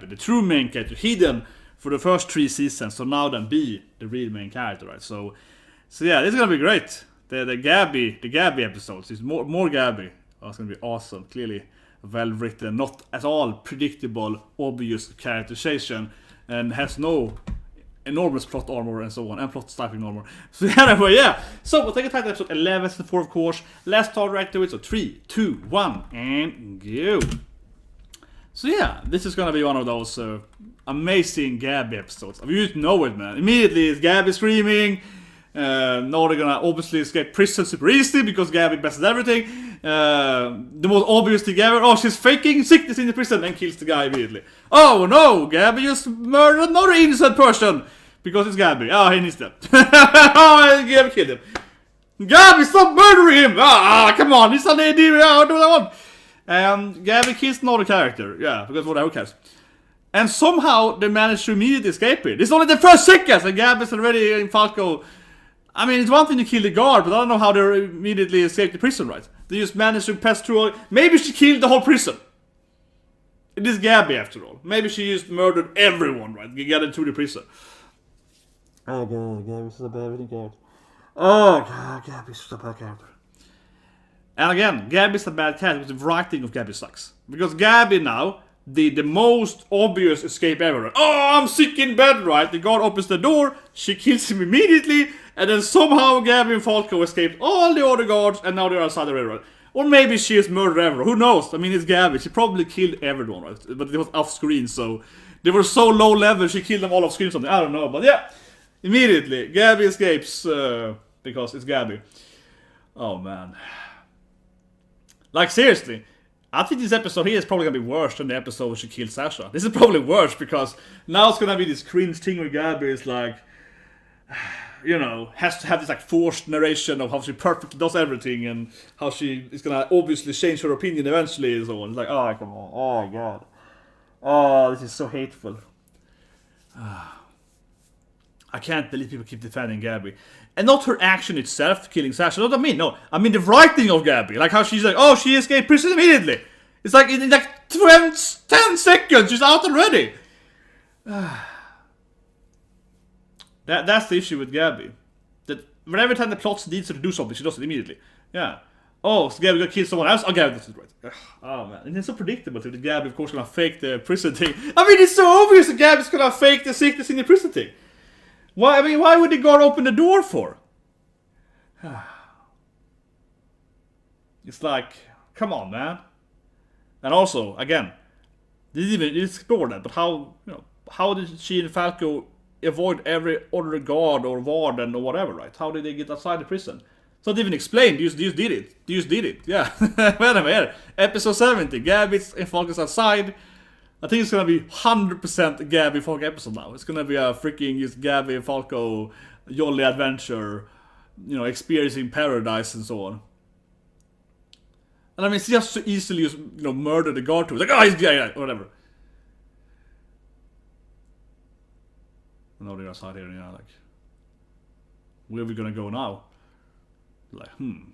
Gabi, the true main character, hidden for the first 3 seasons, so now then be the real main character, right? So yeah, this is gonna be great. The Gabi episodes is more Gabi. Oh, it's gonna be awesome. Clearly well written, not at all predictable, obvious characterization, and has no enormous plot armor and so on, and plot stifling armor. So anyway, yeah. So we'll take a title episode 11 to 4, of course. Let's start right to it. So 3, 2, 1, and go. So yeah, this is gonna be one of those amazing Gabi episodes. I mean, you just know it, man. Immediately, it's Gabi screaming. Now they're gonna obviously escape prison super easily because Gabi messes everything. The most obvious thing ever. Oh, she's faking sickness in the prison and kills the guy immediately. Oh no, Gabi just murdered another innocent person because it's Gabi. Oh, he needs that. Oh, Gabi killed him. Gabi, stop murdering him! Ah, come on, he's an idiot. I'll do what I want. Gabi kills another character. Yeah, because whatever cares. And somehow they managed to immediately escape it. It's only the first seconds and Gabi's already in Falco. I mean, it's one thing to kill the guard, but I don't know how they immediately escaped the prison, right? They just managed to pass through all... Maybe she killed the whole prison. It is Gabi, after all. Maybe she just murdered everyone, right? Get into the prison. Oh god, Gabi's such a bad character. Oh god, Gabi's such a bad character. And again, Gabi's a bad character, but the writing of Gabi sucks. Because Gabi now... The most obvious escape ever. Oh, I'm sick in bed, right? The guard opens the door, she kills him immediately, and then somehow Gabi and Falco escaped all the other guards, and now they're outside the railroad. Or maybe she has murdered everyone. Who knows? I mean, it's Gabi. She probably killed everyone, right? But it was off screen, so they were so low level, she killed them all off screen or something. I don't know, but yeah. Immediately, Gabi escapes because it's Gabi. Oh, man. Like, seriously. I think this episode here is probably gonna be worse than the episode where she killed Sasha. This is probably worse because now it's gonna be this cringe thing where Gabi is like, you know, has to have this like forced narration of how she perfectly does everything and how she is gonna obviously change her opinion eventually and so on. It's like, oh, come on, oh god, oh, this is so hateful. I can't believe people keep defending Gabi. And not her action itself, killing Sasha. What I mean? No, I mean the writing of Gabi. Like how she's like, oh, she escaped prison immediately. It's like in like 10 seconds, she's out already. That's the issue with Gabi. That whenever time the plot needs her to do something, she does it immediately. Yeah. Oh, so Gabi gonna kill someone else? Oh, Gabi does it right. Oh man, and it's so predictable too. That Gabi, of course, gonna fake the prison thing. I mean, it's so obvious that Gabi's gonna fake the sickness in the prison thing. Why? I mean, why would the guard open the door for? It's like, come on, man. And also, again, they didn't even explore that. But how, you know, how did she and Falco avoid every other guard or warden or whatever, right? How did they get outside the prison? It's not even explained. They just did it. They just did it. Yeah. Wait a minute. Episode 70. Gabi and Falco's outside. I think it's gonna be 100% Gabi Falco episode now. It's gonna be a freaking just Gabi and Falco jolly adventure, you know, experiencing paradise and so on. And I mean, it's just so easily just, you know, murder the guard too. It's like, oh, he's yeah, whatever. No, they're outside here, yeah, like, where are we gonna go now? Like, And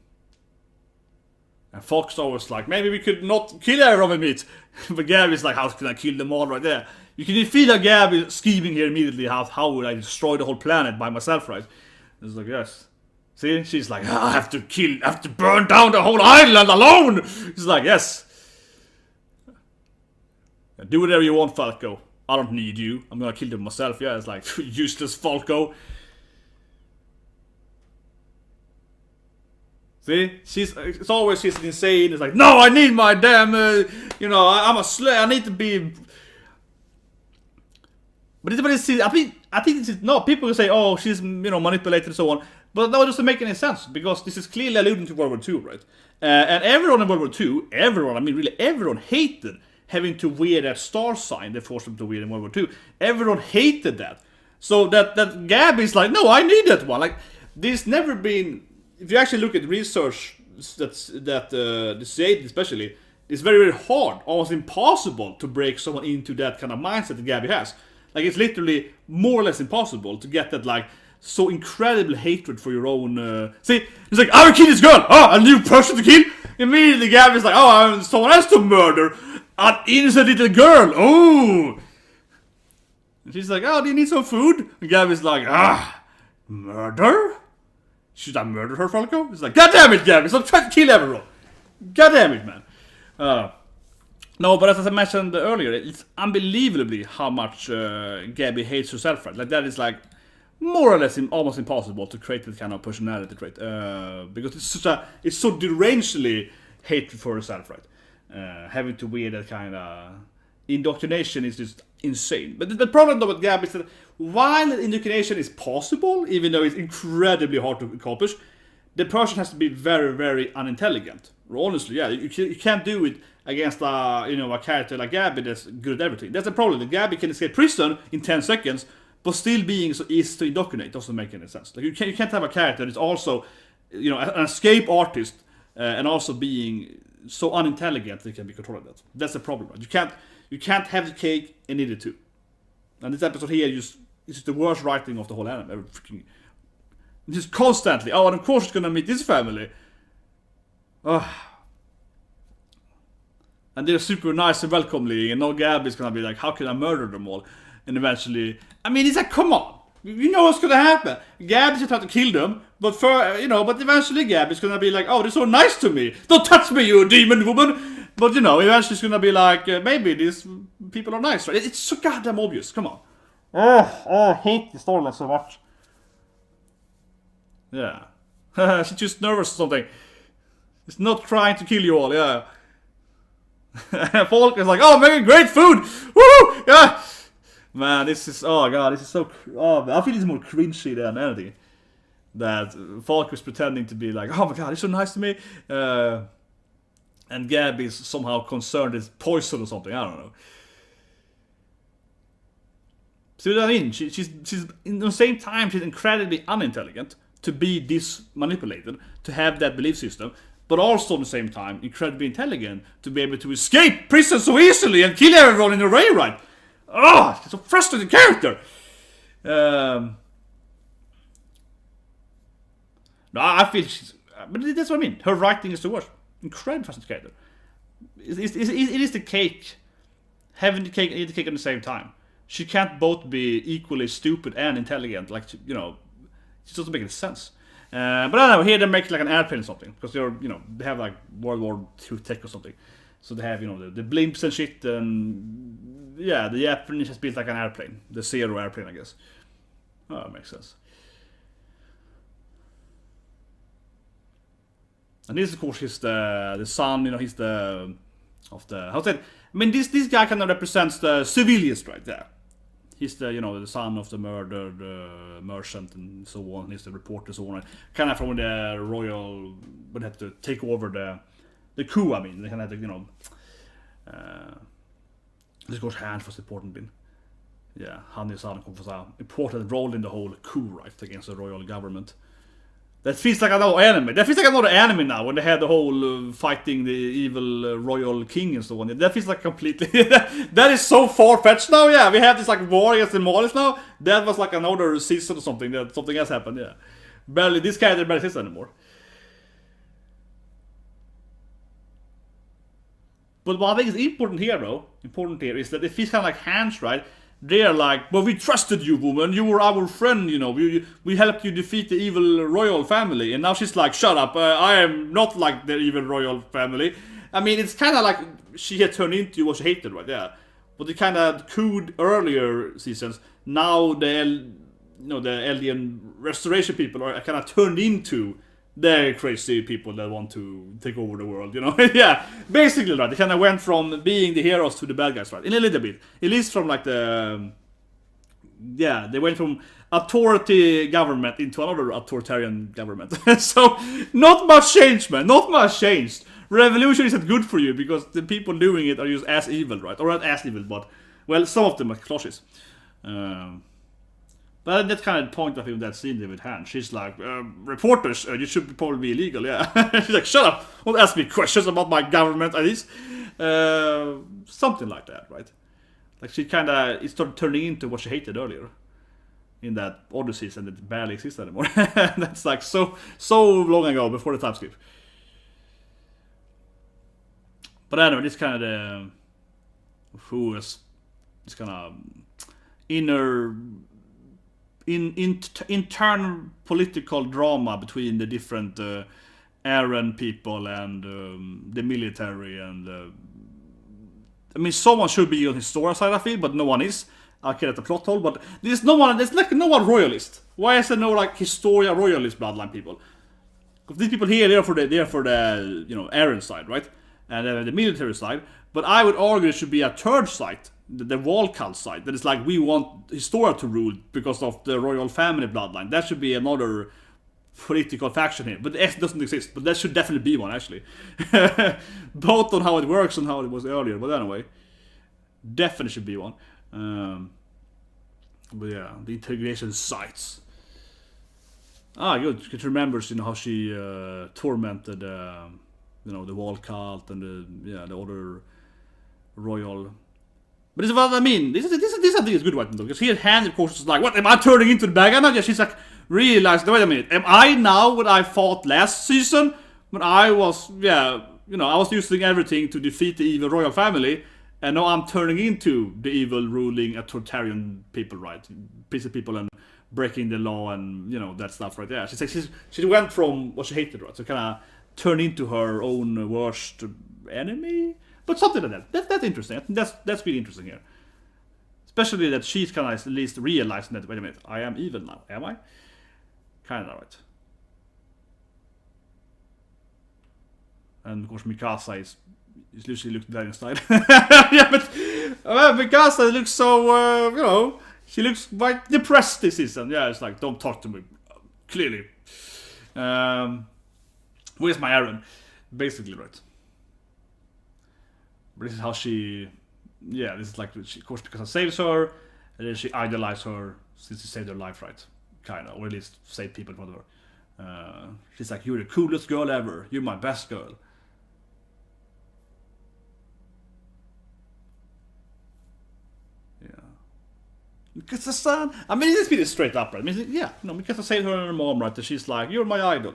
Fox always like, maybe we could not kill everyone we meet. But Gabi's like, how can I kill them all right there? You can feel that Gabi scheming here immediately. How would I destroy the whole planet by myself, right? It's like, yes. See? She's like, I have to burn down the whole island alone! He's like, yes. Do whatever you want, Falco. I don't need you. I'm gonna kill them myself. Yeah, it's like, useless Falco. See? It's always she's insane. It's like, no, I need my damn, you know, I'm a slave. I need to be. But it's, I think this is, no, people will say, oh, she's, you know, manipulated and so on. But that doesn't make any sense because this is clearly alluding to World War II, right? And everyone in World War II, everyone hated having to wear that star sign they forced them to wear in World War II. Everyone hated that. So that Gabi's like, no, I need that one. Like, there's never been. If you actually look at research that CIA especially, it's very, very hard, almost impossible to break someone into that kind of mindset that Gabi has. Like, it's literally more or less impossible to get that, like, so incredible hatred for your own. See, it's like, I will kill this girl. Oh, a new person to kill. Immediately, Gabi's like, oh, I want someone else to murder, an innocent little girl. Oh, And she's like, oh, do you need some food? And Gabi's like, murder? Should I murder her, Falco? He's like, God damn it, Gabi, stop trying to kill everyone. God damn it, man. No, but as I mentioned earlier, it's unbelievably how much Gabi hates herself, right? Like, that is like more or less almost impossible to create that kind of personality trait. Because it's so derangedly hatred for herself, right? Having to wear that kind of indoctrination is just insane. But the problem though with Gabi is that while indoctrination is possible, even though it's incredibly hard to accomplish, the person has to be very, very unintelligent. Honestly, yeah, you can't do it against a character like Gabi that's good at everything. That's the problem. That Gabi can escape prison in 10 seconds, but still being so easy to indoctrinate doesn't make any sense. Like you can't have a character that's also, an escape artist and also being so unintelligent that can be controlled. That's the problem. Right? You can't have the cake and eat it too. And this episode here is just the worst writing of the whole anime. Just constantly. Oh, and of course it's gonna meet this family. Oh. And they're super nice and welcoming, and now Gabi's gonna be like, how can I murder them all? And eventually, I mean, it's like, come on, you know what's gonna happen. Gabi's gonna try to kill them, but but eventually Gabi's gonna be like, oh, they're so nice to me. Don't touch me, you demon woman. But eventually it's gonna be like, maybe these people are nice, right? It's so goddamn obvious. Come on. I hate the storyline so much. Yeah, she's just nervous or something. She's not trying to kill you all. Yeah. Falk is like, oh, making great food! Woo! Yeah! Man, this is, oh god, this is so, I feel it's more cringy than anything. That Falk is pretending to be like, oh my god, it's so nice to me. And Gabi is somehow concerned it's poison or something, I don't know. See what I mean? She's in the same time, she's incredibly unintelligent to be this manipulated, to have that belief system. But also at the same time, incredibly intelligent to be able to escape prison so easily and kill everyone in a rail ride. Oh, she's a frustrating character. No, I feel she's... But that's what I mean. Her writing is the worst. Incredibly frustrating character. It is the cake. Having the cake and eating the cake at the same time. She can't both be equally stupid and intelligent. Like, it just doesn't make any sense. But I don't know, here they make like an airplane or something. Because they have like World War II tech or something. So they have, the blimps and shit. And yeah, the Japanese has built like an airplane. The Zero airplane, I guess. Oh, that makes sense. And this, of course, is the son, he's the... How's that? I mean, this guy kind of represents the civilians right there. He's the, the son of the murdered merchant and so on. He's the reporter and so on. Kind of from the royal, would have to take over the coup, I mean. They kind of had to, this goes hand was important in. Yeah, han is an important role in the whole coup, right, against the royal government. That feels like another anime. That feels like another anime now, when they had the whole fighting the evil royal king and so on. That feels like completely... that is so far-fetched now, yeah. We have this like war against the Molis now. That was like another season or something, that something else happened, yeah. This character barely exists anymore. But what I think is important here, is that it feels kind of like hands, right? They're like, well, we trusted you, woman. You were our friend, We helped you defeat the evil royal family. And now she's like, shut up. I am not like the evil royal family. I mean, it's kind of like she had turned into what she hated, right? Yeah. But they kind of cooed earlier seasons. Now the alien restoration people are kind of turned into the crazy people that want to take over the world, Yeah, basically, right. They kind of went from being the heroes to the bad guys, right? In a little bit. At least from like they went from authority government into another authoritarian government. So, not much change, man. Not much changed. Revolution isn't good for you because the people doing it are just as evil, right? Or not as evil, but, well, some of them are clashes. But that's kind of the point of him, that scene there with Han. She's like, reporters, you should probably be illegal, yeah. She's like, shut up, don't ask me questions about my government, at least. Something like that, right? Like she kind of, it started turning into what she hated earlier. In that other season that barely exists anymore. That's like so long ago, before the time skip. But anyway, this kind of who is kind of inner internal political drama between the different Eren people and the military and I mean, someone should be on Historia side, I feel, but no one is. Okay, that's a plot hole, but there's no one royalist. Why is there no like Historia royalist bloodline people? Because these people here, they're for the you know, Eren side, right? And the military side. But I would argue it should be a third side, the wall cult side. That is like, we want Historia to rule because of the royal family bloodline. That should be another political faction here. But it doesn't exist. But that should definitely be one, actually. Both on how it works and how it was earlier. But anyway, definitely should be one. But yeah, the integration sites. Good. She remembers, you know, how she tormented, you know, the wall cult and the other royal. But this is what I mean. This I think is good right now, because here Hand, of course, is like, what am I turning into the bad guy now? Yeah, she's like, realized, wait a minute, am I now what I fought last season when I was, I was using everything to defeat the evil royal family, and now I'm turning into the evil ruling authoritarian people, right? Peaceful people and breaking the law and, you know, that stuff right there. She's like, she went from what she hated, right? So kind of turned into her own worst enemy, but something like that. That's interesting. That's really interesting here. Especially that she's kind of at least realizing that, wait a minute, I am evil now, am I? Kind of, right. And of course Mikasa is literally looking very in style. Yeah, but Mikasa looks so, you know, she looks like depressed this season. Yeah, it's like, don't talk to me, clearly. Where's my Eren? Basically, right. But this is how she, this is like, of course, because I saved her, and then she idolized her since she saved her life, right? Kind of, or at least save people in front of her. She's like, you're the coolest girl ever. You're my best girl. Yeah. Mikasa-san. I mean, it's pretty straight up, right? I mean, yeah, you know, Mikasa saved her and her mom, right? And she's like, you're my idol.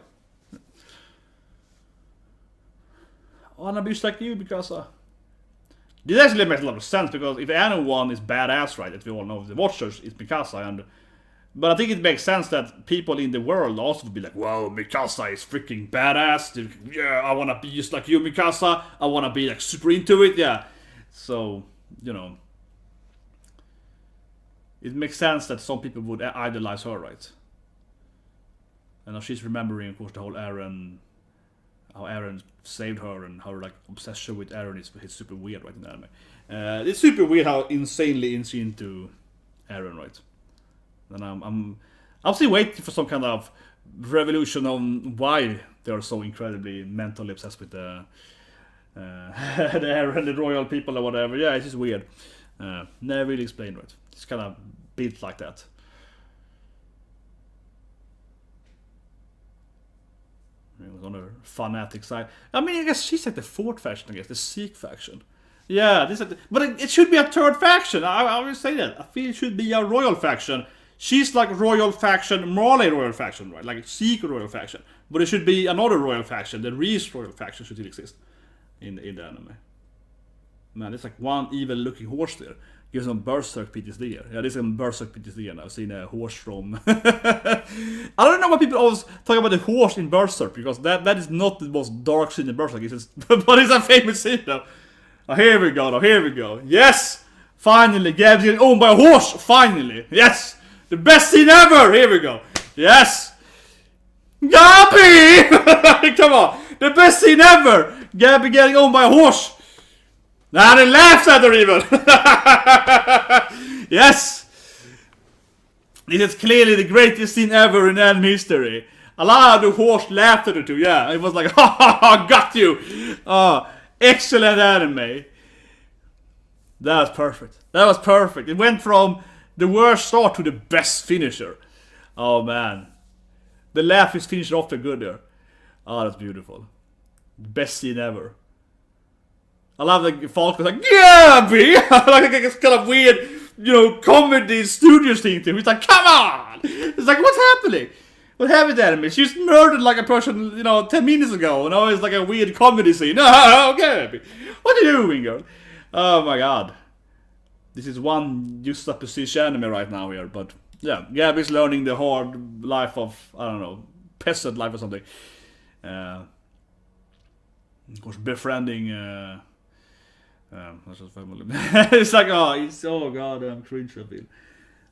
I wanna be just like you, Mikasa. This actually makes a lot of sense, because if anyone is badass, right, as we all know, the Watchers, it's Mikasa, but I think it makes sense that people in the world also would be like, wow, Mikasa is freaking badass. Yeah, I want to be just like you, Mikasa. I want to be like super into it. Yeah. So, you know, it makes sense that some people would idolize her, right? And now she's remembering, of course, the whole Eren, how Eren saved her, and how her like obsession with Eren is super weird, right, in the anime. It's super weird how insanely into Eren, right? And I'm still waiting for some kind of revolution on why they are so incredibly mentally obsessed with the Eren, the royal people or whatever. Yeah, it's just weird. Never really explained, right? It's kind of built like that. It was on her fanatic side. I mean, I guess she's like the fourth faction, I guess, the Sikh faction. Yeah, but it should be a third faction. I always say that. I feel it should be a royal faction. She's like royal faction, Morley royal faction, right? Like Sikh royal faction. But it should be another royal faction. The Reese royal faction should still exist in the anime. Man, it's like one evil looking horse there. Gives some Berserk PTSD here. Yeah, this is some Berserk PTSD, and I've seen a horse from... I don't know why people always talk about the horse in Berserk, because that is not the most dark scene in Berserk. But it's a famous scene though. Oh, here we go. Yes! Finally, Gabi's getting owned by a horse! Finally! Yes! The best scene ever! Here we go. Yes! Gabi! Come on! The best scene ever! Gabi getting owned by a horse! Now they laughs at her even! Yes! This is clearly the greatest scene ever in anime history. A lot of the horse laughed at her too, yeah. It was like, ha ha ha, got you! Excellent anime. That was perfect. It went from the worst start to the best finisher. Oh man. The laugh is finished off the good there. Oh, that's beautiful. Best scene ever. I love the Falcon's like, Gabi! Like it's kind of weird, you know, comedy studio thing to him. He's like, come on! It's like, what's happening? What happened to anime? She just murdered like a person, you know, 10 minutes ago. And now it's like a weird comedy scene. No, Gabi. What are you doing, girl? Oh my god. this is one juxtaposition anime right now here, but yeah, Gabi's learning the hard life of, I don't know, peasant life or something. Of course, befriending. That's just family. It's like, oh, it's so goddamn cringe of it.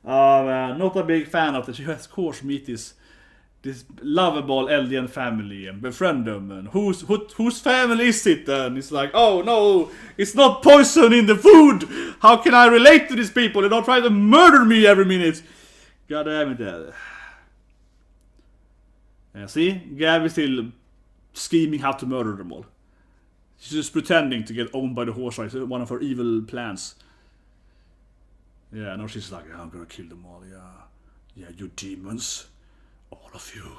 Not a big fan of that. You of course meet this lovable alien family and befriend them. And whose family is it? And it's like, oh no, it's not poison in the food. How can I relate to these people? They don't try to murder me every minute. God damn it. Yeah, see, Gabi's still scheming how to murder them all. She's just pretending to get owned by the horse rider. One of her evil plans. Yeah, now she's like, I'm gonna kill them all. Yeah, you demons. All of you.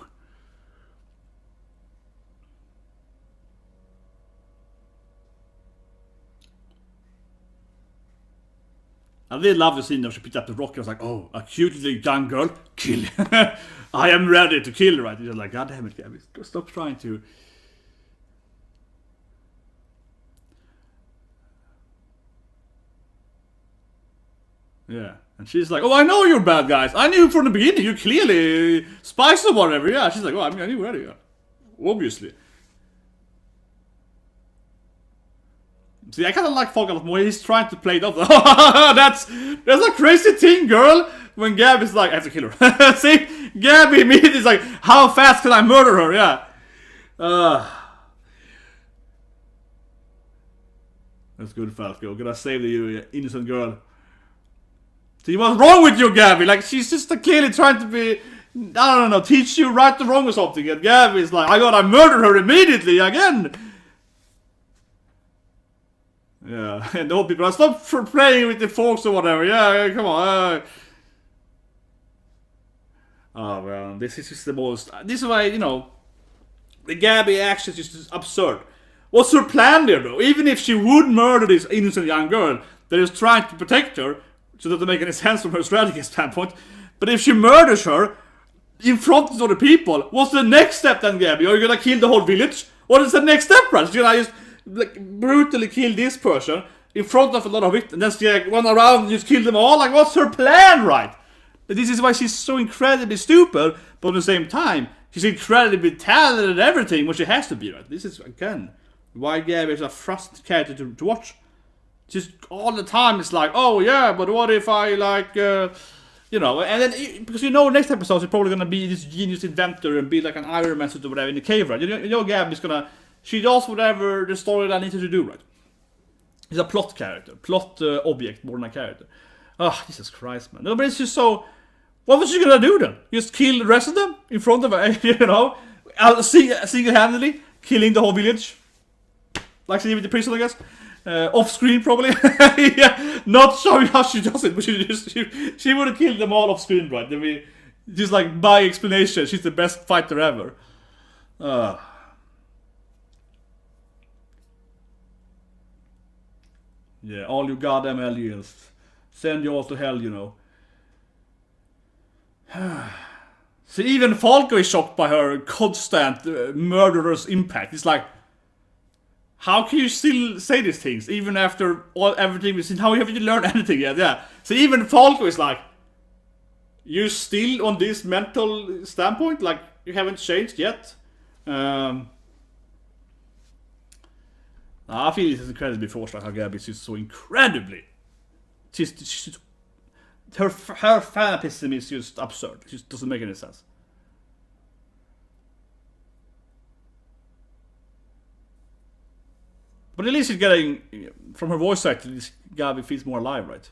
I really love the scene where she picked up the rock and was like, oh, a cute little young girl, kill. I am ready to kill, right? You're like, God damn it, Gabi, stop trying to. Yeah, and she's like, oh, I know you're bad guys. I knew from the beginning. You clearly spies or whatever. Yeah, she's like, oh, I knew already. Yeah. Obviously. See, I kind of like Fog a lot more. He's trying to play it off. That's a crazy thing, girl. When Gabi's like, I have to kill her. See, Gabi immediately is like, how fast can I murder her? Yeah. That's good, Falco. Gonna save the innocent girl. See, what's wrong with you, Gabi? Like, she's just clearly trying to be, I don't know, teach you right or wrong or something. And Gabi's like, I gotta murder her immediately again. Yeah, and the old people are stop playing with the forks or whatever. Yeah, come on. Oh, well, this is just the most. This is why, you know, the Gabi actions is just absurd. What's her plan there, though? Even if she would murder this innocent young girl that is trying to protect her, so that doesn't make any sense from her strategy standpoint. But if she murders her in front of other people, what's the next step then, Gabi? Are you gonna kill the whole village? What is the next step, right? She's gonna just like brutally kill this person in front of a lot of it, and then she like run around and just kill them all? Like, what's her plan, right? This is why she's so incredibly stupid, but at the same time, she's incredibly talented at everything, which she has to be, right? This is, again, why Gabi is a frustrating character to watch. Just all the time it's like, oh yeah, but what if I like, you know, and then, because you know next episode she's probably gonna be this genius inventor and be like an Iron Man or whatever in the cave, right? You know Gabi's gonna, she does whatever the story that needs her to do, right? He's a plot character, plot object more than a character. Oh, Jesus Christ, man. No, but it's just so, what was she gonna do then? Just kill the rest of them in front of her, you know? Single-handedly, killing the whole village? Like she did with the prison, I guess. Off screen probably. Yeah, not showing how she does it, but she would have killed them all off screen, right? I mean, just like by explanation, she's the best fighter ever. Yeah, all you goddamn aliens, send you all to hell, you know. So even Falco is shocked by her constant murderous impact. It's like, how can you still say these things even after everything we've seen? How haven't you learned anything yet? Yeah. So even Falco is like, you're still on this mental standpoint? Like, you haven't changed yet? I feel this is incredibly forced, like how Gabi is just so incredibly. She's her fanatism is just absurd. It just doesn't make any sense. But at least she's getting, from her voice acting, Gabi feels more alive, right?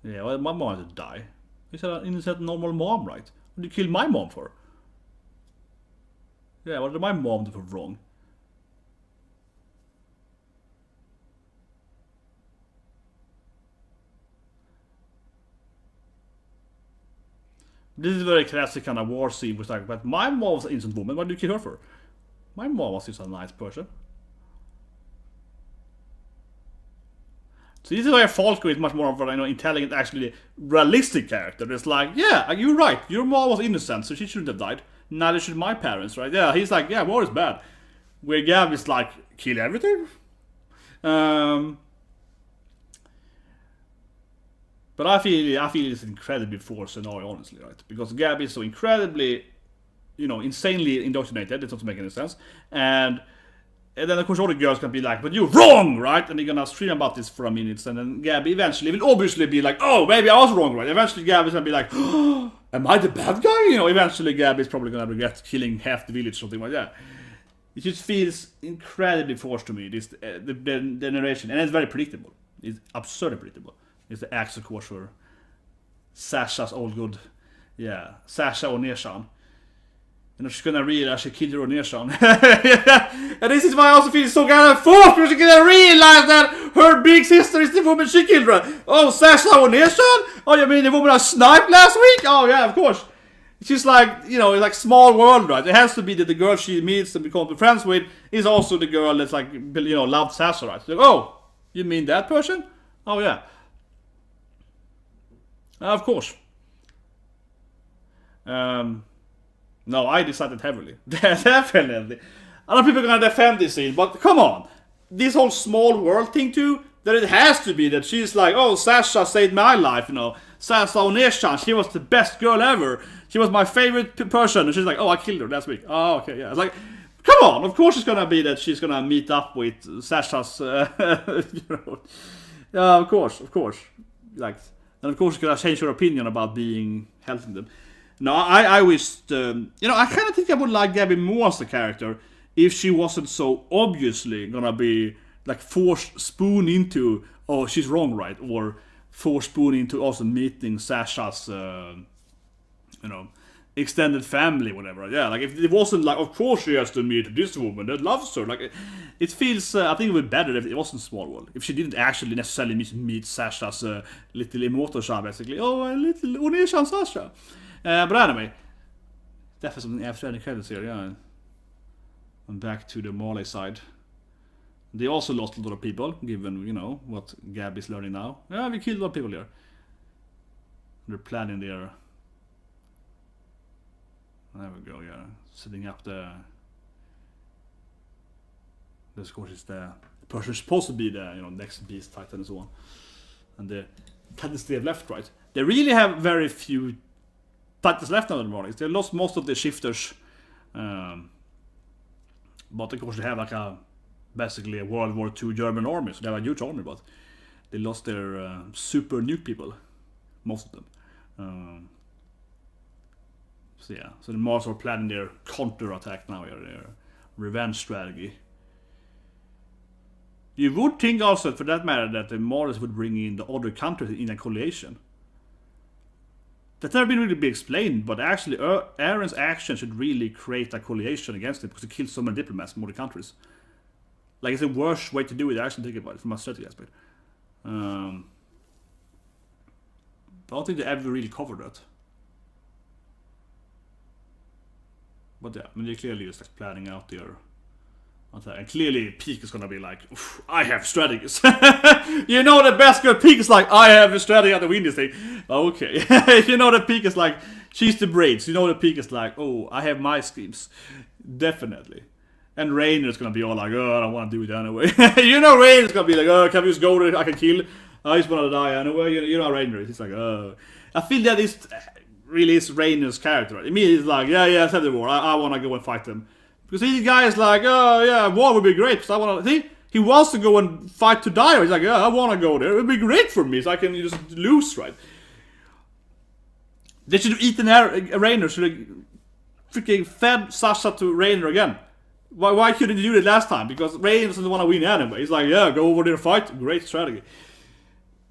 Yeah, well, my mom had to die. He said an innocent, normal mom, right? What did you kill my mom for? Yeah, what did my mom do for wrong? This is a very classic kind of war scene, which like, but my mom was an innocent woman, what did you kill her for? My mom was just a nice person. So this is why Falco is much more of an intelligent, actually realistic character. It's like, yeah, you're right, your mom was innocent, so she shouldn't have died. Neither should my parents, right? Yeah, he's like, yeah, war is bad. Where Gab is like, kill everything? But I feel it's incredibly forced scenario, honestly, right? Because Gabi is so incredibly, insanely indoctrinated. It doesn't make any sense. And then of course all the girls can be like, but you're wrong, right? And they're gonna stream about this for a minute, and then Gabi eventually will obviously be like, oh, maybe I was wrong, right? Eventually Gabi's gonna be like, oh, am I the bad guy? Eventually Gabi's probably gonna regret killing half the village or something like that. It just feels incredibly forced to me, this the narration, and it's very predictable. It's absurdly predictable. It's the axe, of course, for Sasha's old good, Sasha Oneshan. And she's gonna realize she killed her Oneshan. And this is why I also feel so kind of forced, because she's gonna realize that her big sister is the woman she killed her. Oh, Sasha Oneshan? Oh, you mean the woman I sniped last week? Oh, yeah, of course. It's just like, it's like small world, right? It has to be that the girl she meets and becomes friends with is also the girl that's like, loved Sasha, right? Like, oh, you mean that person? Oh, yeah. Of course. No, I decided heavily. Definitely. Other people are gonna defend this scene, but come on. This whole small world thing too, that it has to be that she's like, oh, Sasha saved my life, Sasha Oneshan, she was the best girl ever. She was my favorite person. And she's like, oh, I killed her last week. Oh, okay, yeah. It's like, come on, of course it's gonna be that she's gonna meet up with Sasha's, of course. Like, and of course she's gonna change her opinion about helping them. No, I wished, I kind of think I would like Gabi more as a character if she wasn't so obviously gonna be like forced spoon into, oh, she's wrong, right? Or forced spoon into also meeting Sasha's, extended family, whatever. Yeah, like if it wasn't like, of course she has to meet this woman that loves her. Like it feels, I think it would be better if it wasn't small world. If she didn't actually necessarily meet Sasha's little immortal, basically. Oh, a little Oneshan Sasha. But anyway, definitely something after any credits here, yeah. And back to the Mole side. They also lost a lot of people, given, what Gabi's learning now. Yeah, we killed a lot of people here. They're planning their... There we go, yeah. Setting up the... This, of course, is the person who's supposed to be the, next Beast Titan and so on. And the Titans they have left, right? They really have very few Titans left now in the mornings. They lost most of the shifters. But of course they have like basically a World War II German army. So they have a huge army, but they lost their super nuke people. Most of them. So yeah, so the Mars are planning their counter-attack now, their revenge strategy. You would think also, for that matter, that the Mars would bring in the other countries in a coalition. That's never been really explained, but actually Aaron's action should really create a coalition against it, because he killed so many diplomats from other countries. Like, it's the worst way to do it, I actually think about it, from a strategy aspect. I don't think they ever really covered that. But yeah, I mean, they clearly just like planning out their attack. And clearly Peak is gonna be like, I have strategies. The best girl Peak is like, I have a strategy how to win this thing. Okay. The Peak is like, she's the braids. The Peak is like, oh, I have my schemes. Definitely. And Rainer's gonna be all like, oh, I don't wanna do it anyway. Rainer's gonna be like, oh, can we just go there? I can kill. I just wanna die anyway. Rainer is. He's like, oh. I feel that is really is Rainer's character. Right? I mean, he's like, yeah, send the war. I want to go and fight them. Because this guy is like, oh, yeah, war would be great. Because I want to... See, he wants to go and fight to die. He's like, yeah, I want to go there. It would be great for me. So I can just lose, right? They should have eaten Rainer. Should have freaking fed Sasha to Rainer again. Why couldn't you do it last time? Because Rainer doesn't want to win anyway. He's like, yeah, go over there and fight. Great strategy.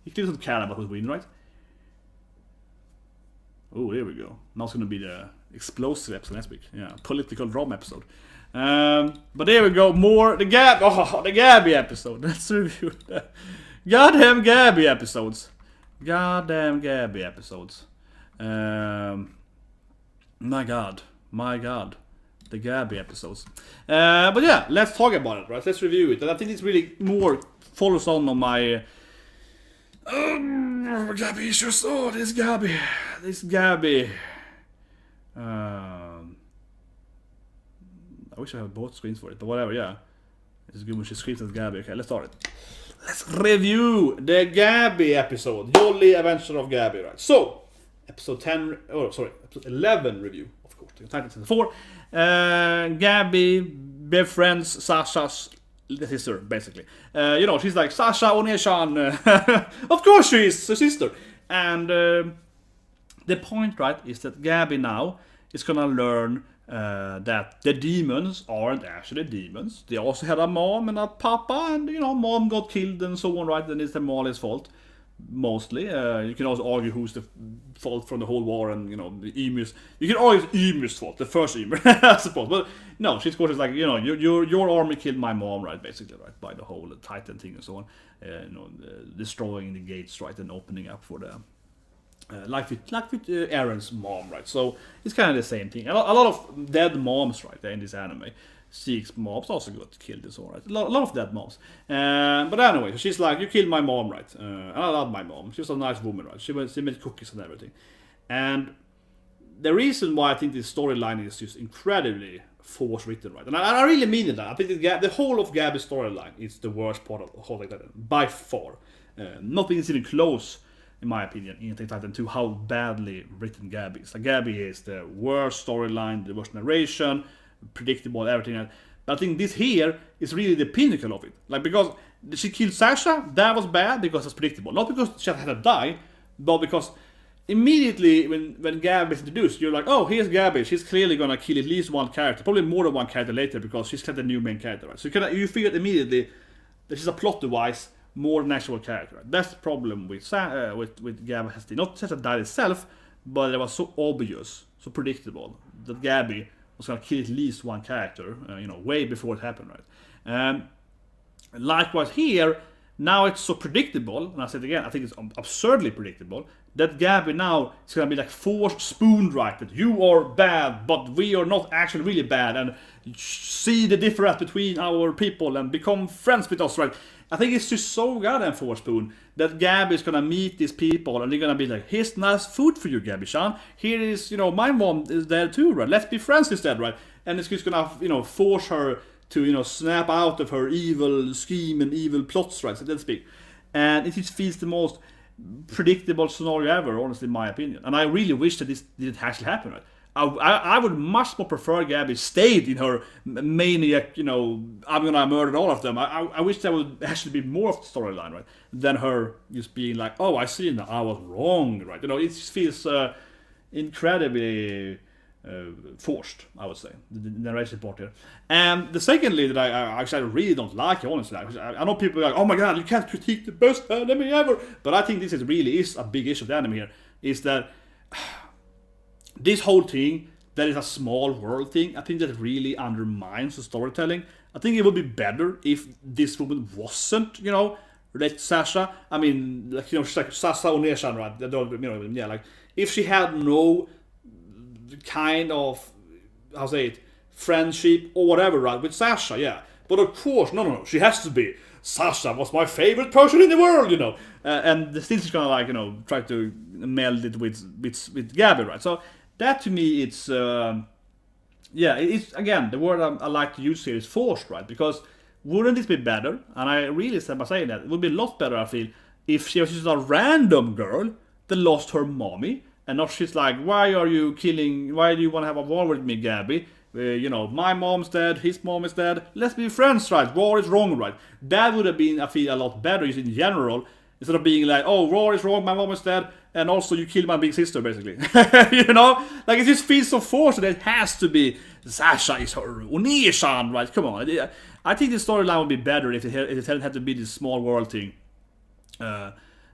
He doesn't care about who's winning, right? Oh, there we go. Now it's going to be the explosive episode next week. Yeah, political drama episode. But there we go. More the Gabi episode. Let's review that. Goddamn Gabi episodes. My God. The Gabi episodes. But yeah, let's talk about it, right? Let's review it. And I think it's really more follows on my Gabi issues. Oh, this Gabi. I wish I had both screens for it, but whatever, yeah. It's good when she screams at Gabi. Okay, let's start it. Let's review the Gabi episode. Jolly Adventure of Gabi, right? So, episode 11 review, of course. The title is 4. Gabi befriends Sasha's sister, basically. She's like, Sasha Oneshan. Of course she is a sister. And the point, right, is that Gabi now is gonna learn that the demons aren't actually demons. They also had a mom and a papa, and mom got killed and so on, right? And it's the Molly's fault, mostly. You can also argue who's the fault from the whole war, and the emus. You can argue it's emu's fault, the first emu, I suppose. But no, she's like, your army killed my mom, right? Basically, right, by the whole Titan thing and so on. Destroying the gates, right, and opening up for the. Like with Aaron's mom, right? So it's kind of the same thing. A lot of dead moms, right, in this anime. Zeke's moms also got killed and so on, right? A lot of dead moms. But anyway, so she's like, you killed my mom, right? And I love my mom. She was a nice woman, right? She made cookies and everything. And the reason why I think this storyline is just incredibly force written, right? And I really mean it. I think the whole of Gabi's storyline is the worst part of the whole thing, by far. Nothing is even close, in my opinion, in Attack on Titan 2, how badly written Gabi is. Like, Gabi is the worst storyline, the worst narration, predictable, everything. But I think this here is really the pinnacle of it. Like, because she killed Sasha, that was bad because it's predictable. Not because she had to die, but because immediately when Gabi is introduced, you're like, oh, here's Gabi. She's clearly gonna kill at least one character, probably more than one character later, because she's kind of the new main character, right? So you figure immediately that she's a plot device more than actual character. That's the problem with Gabi has not just died itself, but it was so obvious, so predictable that Gabi was gonna kill at least one character, way before it happened, right? Likewise here, now it's so predictable, and I said again, I think it's absurdly predictable, that Gabi now is gonna be like forced spoon right, that you are bad, but we are not actually really bad, and see the difference between our people and become friends with us, right? I think it's just so goddamn forced spoon that Gabi is gonna meet these people and they're gonna be like, here's nice food for you, Gabi-chan. Here is, my mom is there too, right? Let's be friends instead, right? And it's just gonna, force her to, snap out of her evil scheme and evil plots, right? So let's speak. And it just feels the most predictable scenario ever, honestly, in my opinion. And I really wish that this didn't actually happen, right? I would much more prefer Gabi stayed in her maniac, I'm gonna murder all of them. I wish there would actually be more of the storyline, right? Than her just being like, oh, I see now, I was wrong, right? It just feels incredibly forced, I would say, the narration part here. And the secondly that I actually really don't like, honestly. I know people are like, oh my god, you can't critique the best anime ever. But I think this really is a big issue of the anime here, is that this whole thing, that is a small world thing, I think that really undermines the storytelling. I think it would be better if this woman wasn't, related to Sasha. I mean, like, she's like Sasha Oneshan, right? Like, if she had no kind of, friendship or whatever, right, with Sasha, yeah. But of course, no, she has to be. Sasha was my favorite person in the world, and still she's gonna try to meld it with Gabi, right? So that to me, it's it's again the word I like to use here is forced, right? Because wouldn't this be better? And I really stand by saying that it would be a lot better, I feel, if she was just a random girl that lost her mommy, and not she's like, why do you want to have a war with me, Gabi? My mom's dead, his mom is dead, let's be friends, right? War is wrong, right? That would have been, I feel, a lot better in general, instead of being like, oh, war is wrong, my mom is dead, and also you killed my big sister, basically. Like, it just feels so forced that it has to be Sasha is her Onishan, right? Come on. I think the storyline would be better if it hadn't had to be this small world thing.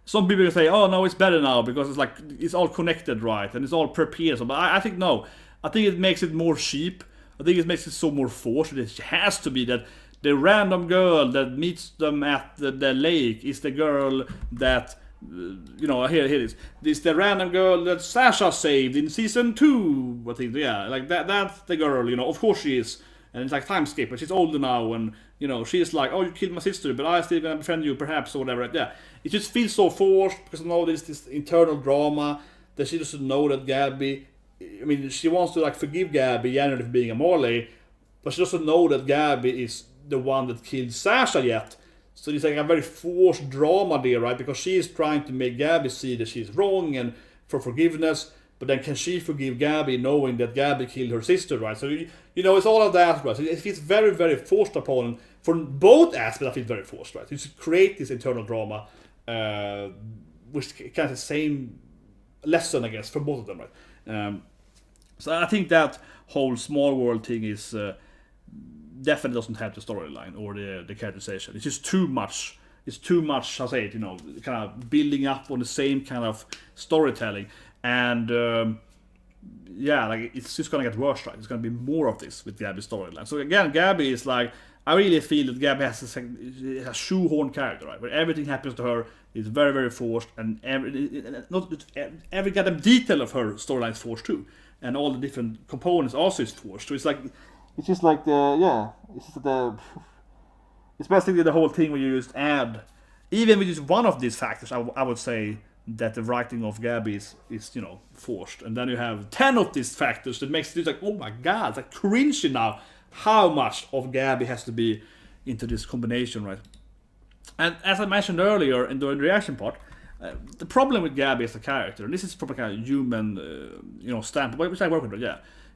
Some people say, oh no, it's better now because it's like it's all connected, right, and it's all prepared. But I think no. I think it makes it more cheap. I think it makes it so more forced. It has to be that the random girl that meets them at the lake is the girl that here it is. This the random girl that Sasha saved in season 2. I think, yeah, like that's the girl. Of course she is, and it's like time skip, but she's older now, and she's like, oh, you killed my sister, but I still gonna befriend you, perhaps, or whatever. Yeah, it just feels so forced because there's this internal drama that she doesn't know that Gabi. She wants to forgive Gabi generally for being a Morley, but she doesn't know that Gabi is the one that killed Sasha yet. So it's like a very forced drama there, right? Because she is trying to make Gabi see that she's wrong and for forgiveness. But then can she forgive Gabi knowing that Gabi killed her sister, right? So, it's all of that, right? So it feels very, very forced upon, for both aspects, I feel very forced, right? You should create this internal drama, which kind of the same lesson, I guess, for both of them, right? So I think that whole small world thing is definitely doesn't have the storyline or the characterization. It's just too much. It's too much, I say it, kind of building up on the same kind of storytelling. And it's just gonna get worse, right? It's gonna be more of this with Gabi's storyline. So again, Gabi is like, I really feel that Gabi has a shoehorn character, right? Where everything happens to her is very, very forced, and every goddamn detail of her storyline is forced too, and all the different components also is forced. So it's basically the whole thing where you just add, even with just one of these factors, I would say that the writing of Gabi is forced, and then you have 10 of these factors that makes it like, oh my god, it's like cringy now how much of Gabi has to be into this combination, right? And as I mentioned earlier in the reaction part, the problem with Gabi as a character, and this is from a kind of human standpoint, which I work with,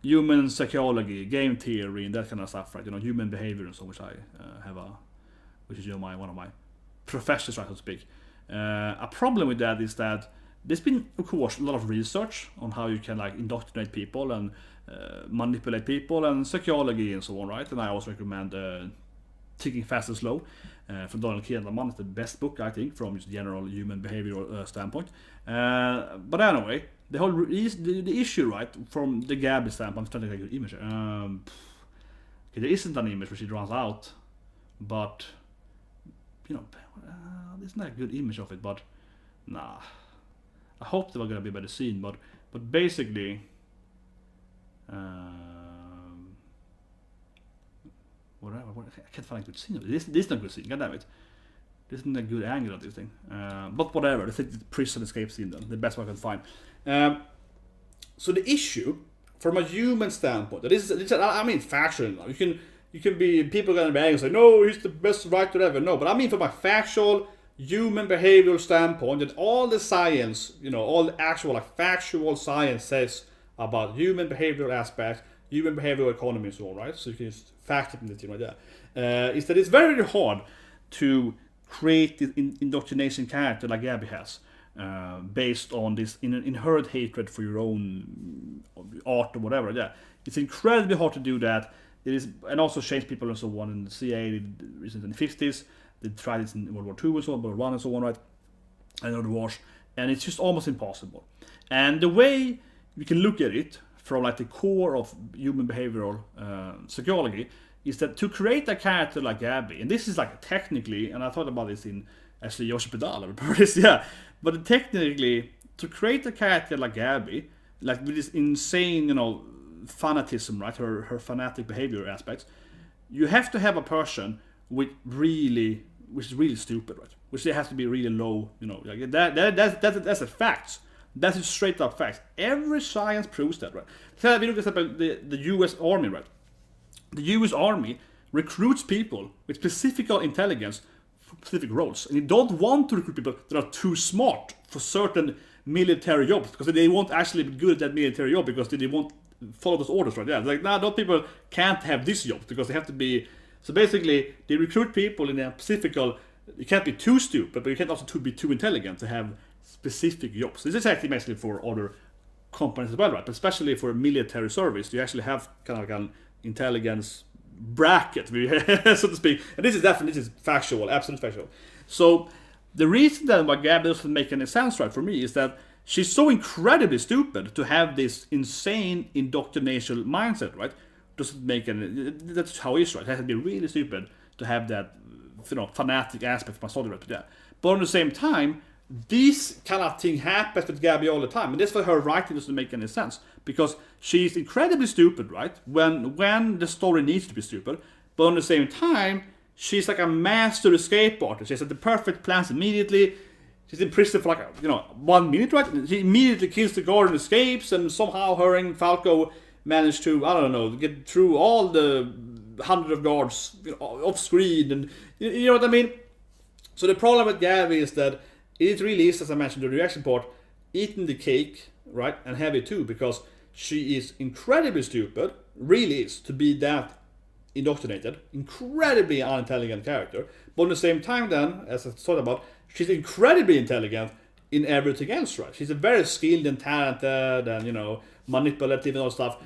human psychology, game theory, and that kind of stuff, right? Human behavior and so, which I which is one of my professions, right, so to speak. A problem with that is that there's been, of course, a lot of research on how you can indoctrinate people and manipulate people and psychology and so on, right? And I also recommend Thinking Fast and Slow from Donald Kahneman. It's the best book, I think, from just general human behavioral standpoint. But anyway, the whole the issue, right, from the Gabi standpoint, I'm trying to take a good image. Okay, there isn't an image where she runs out, but there's not a good image of it, but nah. I hope there was gonna be a better scene, but basically, whatever. I can't find a good scene of it. This is not a good scene. God damn it. This isn't a good angle of this thing. But whatever. I think the prison escape scene, then the best one I can find. So the issue, from a human standpoint, I mean factual. You can be, people gonna be angry and say, no, he's the best writer ever. No, but I mean from a factual, human behavioral standpoint, that all the science, all the actual factual science says about human behavioral aspects, human behavioral economy and so on, right? So you can just fact it in the team like that. Is that it's very, very hard to create the indoctrination character like Gabi has, based on this inherent hatred for your own art or whatever. Yeah, it's incredibly hard to do that. It is, and also change people and so on. In the CIA, recently in the 50s, they tried this in World War II and so on, World War I and so on, right? And other wars, and it's just almost impossible. And the way we can look at it from the core of human behavioral psychology is that to create a character like Gabi, and this is technically, and I thought about this in actually Yoshi Pedal, but technically to create a character like Gabi, with this insane, fanatism, right, her fanatic behavior aspects, you have to have a person which is really stupid, right? Which they has to be really low, that's a fact. That is straight up facts. Every science proves that, right? So we look at the US Army, right? The US Army recruits people with specific intelligence for specific roles. And they don't want to recruit people that are too smart for certain military jobs, because they won't actually be good at that military job because they won't follow those orders, right? Yeah, those people can't have this job because they have to be. So basically, they recruit people in a specific. You can't be too stupid, but you can't also be too intelligent to have specific jobs. This is actually basically for other companies as well, right? But especially for military service, you actually have kind of an intelligence bracket, so to speak. And this is factual, absolutely factual. So the reason that why Gabi doesn't make any sense, right, for me, is that she's so incredibly stupid to have this insane indoctrination mindset, right? Doesn't make any. That's how it is, right? It has to be really stupid to have that, fanatic aspect of my story, right? Yeah. But at the same time, this kind of thing happens with Gabi all the time, and that's why her writing doesn't make any sense, because she's incredibly stupid, right? When the story needs to be stupid, but at the same time, she's like a master escape artist. She has the perfect plans immediately. She's in prison for 1 minute, right? She immediately kills the guard and escapes, and somehow her and Falco manage to, I don't know, get through all the hundreds of guards off screen, and you know what I mean. So the problem with Gabi is that it really is, as I mentioned in the reaction part, eating the cake, right, and have it too, because she is incredibly stupid, really is, to be that indoctrinated, incredibly unintelligent character, but at the same time then, as I thought about, she's incredibly intelligent in everything else, right? She's a very skilled and talented and, manipulative and all stuff,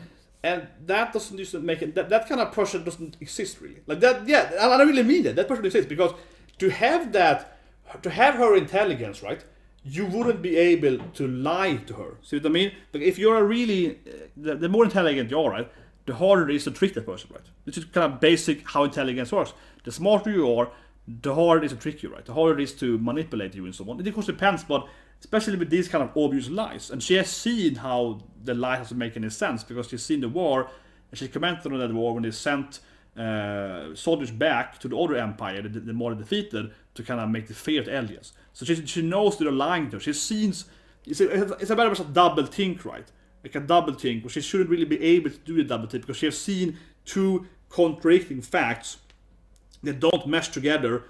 and that doesn't just make it, that kind of person doesn't exist really. Like that, yeah, I don't really mean that person exists, because to have her intelligence, right, you wouldn't be able to lie to her. See what I mean? Like if you're a really, the more intelligent you are, right, the harder it is to trick that person, right? This is kind of basic how intelligence works. The smarter you are, the harder it is to trick you, right? The harder it is to manipulate you and so on. It of course depends, but especially with these kind of obvious lies. And she has seen how the lie doesn't make any sense, because she's seen the war, and she commented on that war when they sent soldiers back to the other empire, the more defeated, to kind of make the feared aliens. So she knows they're lying to her. She sees, it's a very much a double think, right? Like a double think, where she shouldn't really be able to do the double think, because she has seen two contradicting facts that don't mesh together.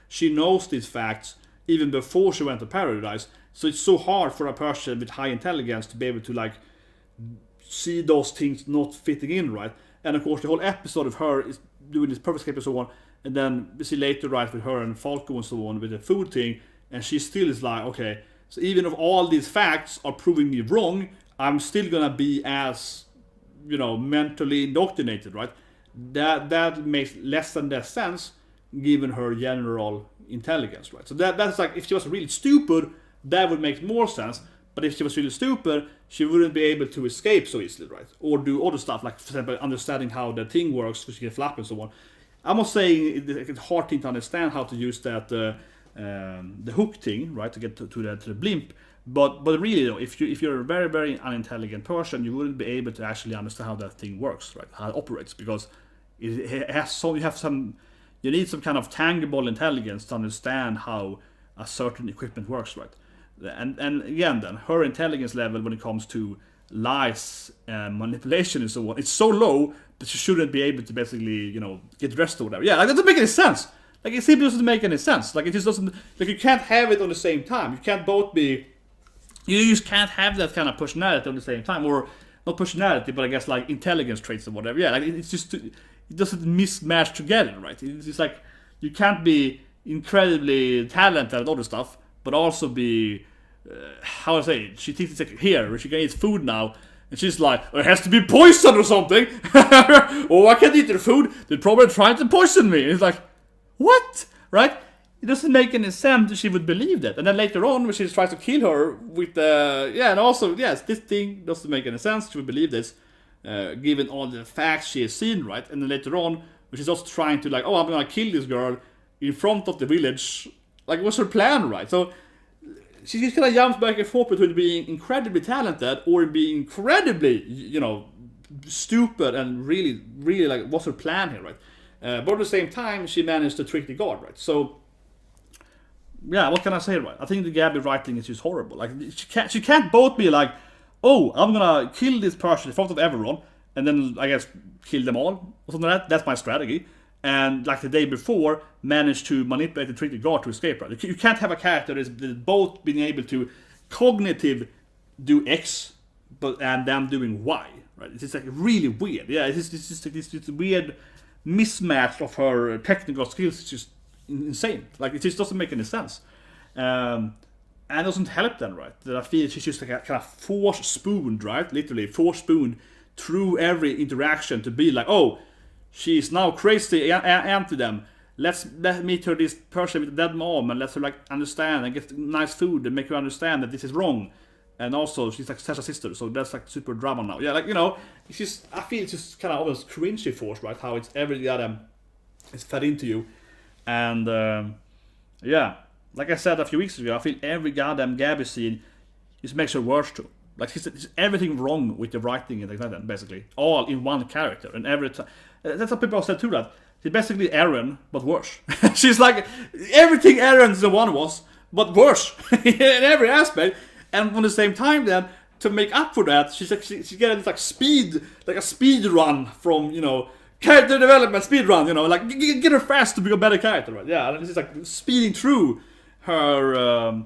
She knows these facts even before she went to paradise. So it's so hard for a person with high intelligence to be able to like see those things not fitting in, right? And of course the whole episode of her is doing this perfect escape and so on, and then we see later, right, with her and Falco and so on with the food thing, and she still is like, okay, so even if all these facts are proving me wrong, I'm still gonna be as, mentally indoctrinated, right? That makes less and less sense given her general intelligence, right? So that's like, if she was really stupid, that would make more sense. But if she was really stupid, she wouldn't be able to escape so easily, right? Or do other stuff, like, for example, understanding how the thing works, so she can flap and so on. I'm not saying it's a hard thing to understand how to use that, the hook thing, right, to get to the blimp. But really, though, if you're a very, very unintelligent person, you wouldn't be able to actually understand how that thing works, right? How it operates, because it has you need some kind of tangible intelligence to understand how a certain equipment works, right? And again, then her intelligence level when it comes to lies and manipulation and so on, it's so low that she shouldn't be able to basically, get dressed or whatever. Yeah, like that doesn't make any sense. Like it simply doesn't make any sense. Like it just doesn't. Like you can't have it on the same time. You can't both be. You just can't have that kind of personality on the same time, or not personality, but I guess like intelligence traits or whatever. Yeah, like it's just it doesn't mismatch together, right? It's just like you can't be incredibly talented at other stuff, but also be how I say. She thinks it's like here, she can eat food now, and she's like, it has to be poison or something. Oh, I can't eat their food. They're probably trying to poison me. And it's like, what, right? It doesn't make any sense that she would believe that. And then later on, when she tries to kill her with and also, yes, this thing doesn't make any sense. She would believe this, given all the facts she has seen, right? And then later on, when she's also trying to like, oh, I'm gonna kill this girl in front of the village. Like, what's her plan, right? So she just kind of jumps back and forth between being incredibly talented or being incredibly, stupid and really, really like, what's her plan here, right? But at the same time, she managed to trick the guard, right? So, yeah, what can I say, right? I think the Gabi writing is just horrible. Like, she can't both be like, oh, I'm gonna kill this person in front of everyone, and then, I guess, kill them all, or something like that. That's my strategy. And, like, the day before, manage to manipulate and trick the guard to escape, right? You can't have a character that's both being able to cognitive do X, and them doing Y, right? It's just, like, really weird. Yeah, it's just this weird mismatch of her technical skills. It's just insane. Like, it just doesn't make any sense. And it doesn't help then, right? That I feel she's just like a kind of force spooned, right? Literally force spooned through every interaction to be like, oh, she's now crazy to them. Let's meet her, this person with a dead mom, and let her like understand and get nice food and make her understand that this is wrong. And also, she's like Sasha's sister, so that's like super drama now. Yeah, like, it's just, I feel it's just kind of almost cringy force, right? How it's every goddamn is fed into you. And, yeah, like I said a few weeks ago, I feel every goddamn Gabi scene just makes her worse too. Like, it's everything wrong with the writing and like that, basically. All in one character. And every time, that's what people have said too, that she's basically Eren, but worse. She's like, everything Eren the one was, but worse. In every aspect. And at the same time then, to make up for that, she's getting this like a speed run from, character development speedrun, you know, like get her fast to become a better character, right? Yeah, and this is like speeding through her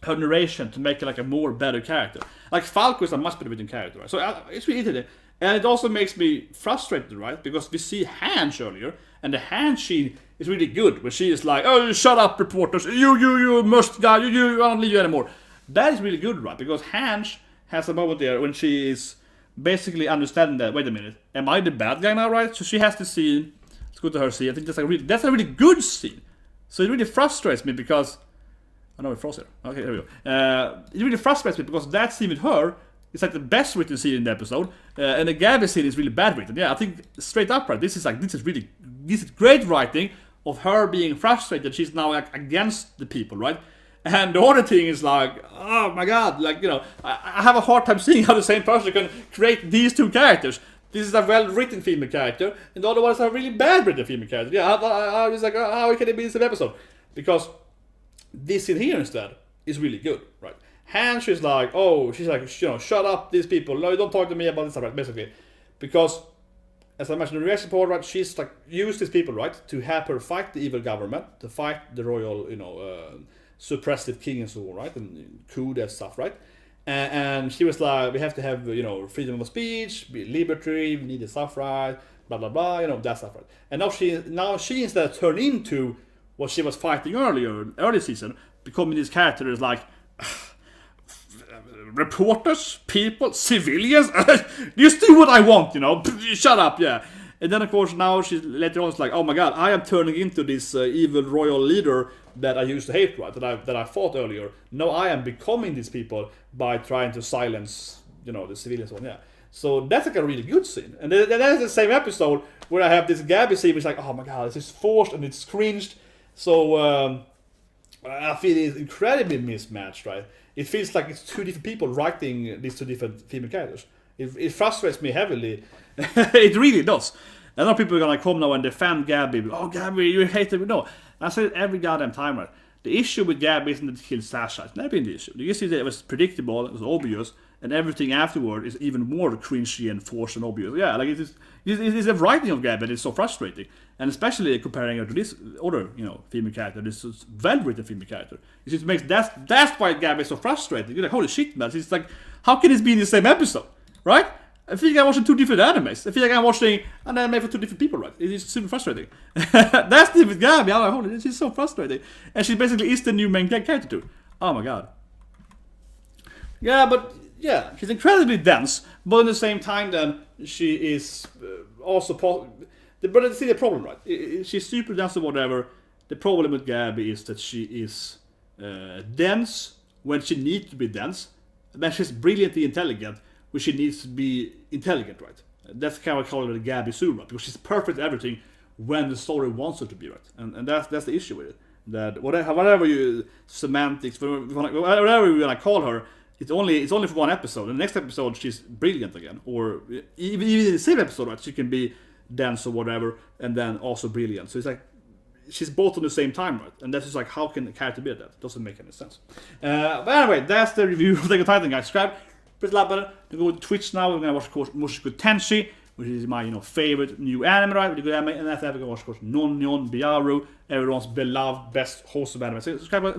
her narration to make it like a more better character. Like Falco is a much better written character, right? So it's really interesting. And it also makes me frustrated, right? Because we see Hange earlier, and the Hange scene is really good, where she is like, oh, shut up, reporters, you must die, I don't need you anymore. That is really good, right? Because Hange has a moment there when she is basically understanding that, wait a minute, am I the bad guy now, right? So she has this scene, let's go to her scene, I think that's a really good scene. So it really frustrates me because, oh no, it froze here. Okay, there we go. It really frustrates me because that scene with her is like the best written scene in the episode, and the Gabi scene is really bad written. Yeah, I think straight up, right, this is great writing of her being frustrated. She's now like against the people, right? And the other thing is like, oh my god, like, you know, I have a hard time seeing how the same person can create these two characters. This is a well-written female character, and the other one is a really bad-written female character. Yeah, I was like, how can it be in the same episode? Because this scene here instead is really good, right? Hange is like, oh, she's like, you know, shut up, these people. No, don't talk to me about this stuff, right? Basically, because as I mentioned in the reaction report, right, she's like used these people, right, to help her fight the evil government, to fight the royal, you know, suppressive king and so on, right, and coup that stuff, right. And she was like, we have to have, you know, freedom of speech, liberty, we need the stuff right, blah blah blah, you know, that stuff, right. And now she instead turned into what she was fighting early season, becoming this character is like. Reporters, people, civilians, just do what I want, you know, shut up, yeah. And then of course now she's later on like, oh my god, I am turning into this evil royal leader that I used to hate, right, that I fought earlier. No, I am becoming these people by trying to silence, you know, the civilians on, yeah. So that's like a really good scene. And then that's the same episode where I have this Gabi scene which is like, oh my god, this is forced and it's cringed. So I feel it's incredibly mismatched, right? It feels like it's two different people writing these two different female characters. It frustrates me heavily. It really does. A lot of people are gonna come now and defend Gabi. Oh, Gabi, you hate it. No, I say it every goddamn time, right? The issue with Gabi isn't that he killed Sasha. It's never been the issue. You see that it was predictable, it was obvious, and everything afterward is even more cringy and forced and obvious. Yeah, like it's the writing of Gabi that is so frustrating, and especially comparing her to this other, you know, female character, this well-written female character. It just makes that's why Gabi is so frustrating. You're like, holy shit, man! It's like, how can this be in the same episode, right? I feel like I'm watching two different animes. I feel like I'm watching an anime for two different people, right? It is super frustrating. That's the with Gabi. I'm like, holy, she's so frustrating, and she basically is the new main character too. Oh my god. Yeah, but yeah, she's incredibly dense, but at the same time, then she is also. But see the problem, right? She's super dense or whatever. The problem with Gabi is that she is dense when she needs to be dense, and then she's brilliantly intelligent when she needs to be intelligent, right? That's kind of call her the Gabi Sue, right? Because she's perfect at everything when the story wants her to be, right? And that's the issue with it. That whatever you semantics, whatever you wanna call her. It's only for one episode. In the next episode, she's brilliant again. Or even in the same episode, right? She can be dense or whatever, and then also brilliant. So it's like she's both on the same time, right? And that's just like, how can a character be that? It doesn't make any sense. But anyway, that's the review of Attack on Titan, guys. Subscribe, press the like button. We go to Twitch now. We're gonna watch, of course, Mushoku Tensei, which is my, you know, favorite new anime, right? Really good anime. And after that, we're gonna watch, of course, Non Byaru, everyone's beloved, best wholesome anime. So subscribe.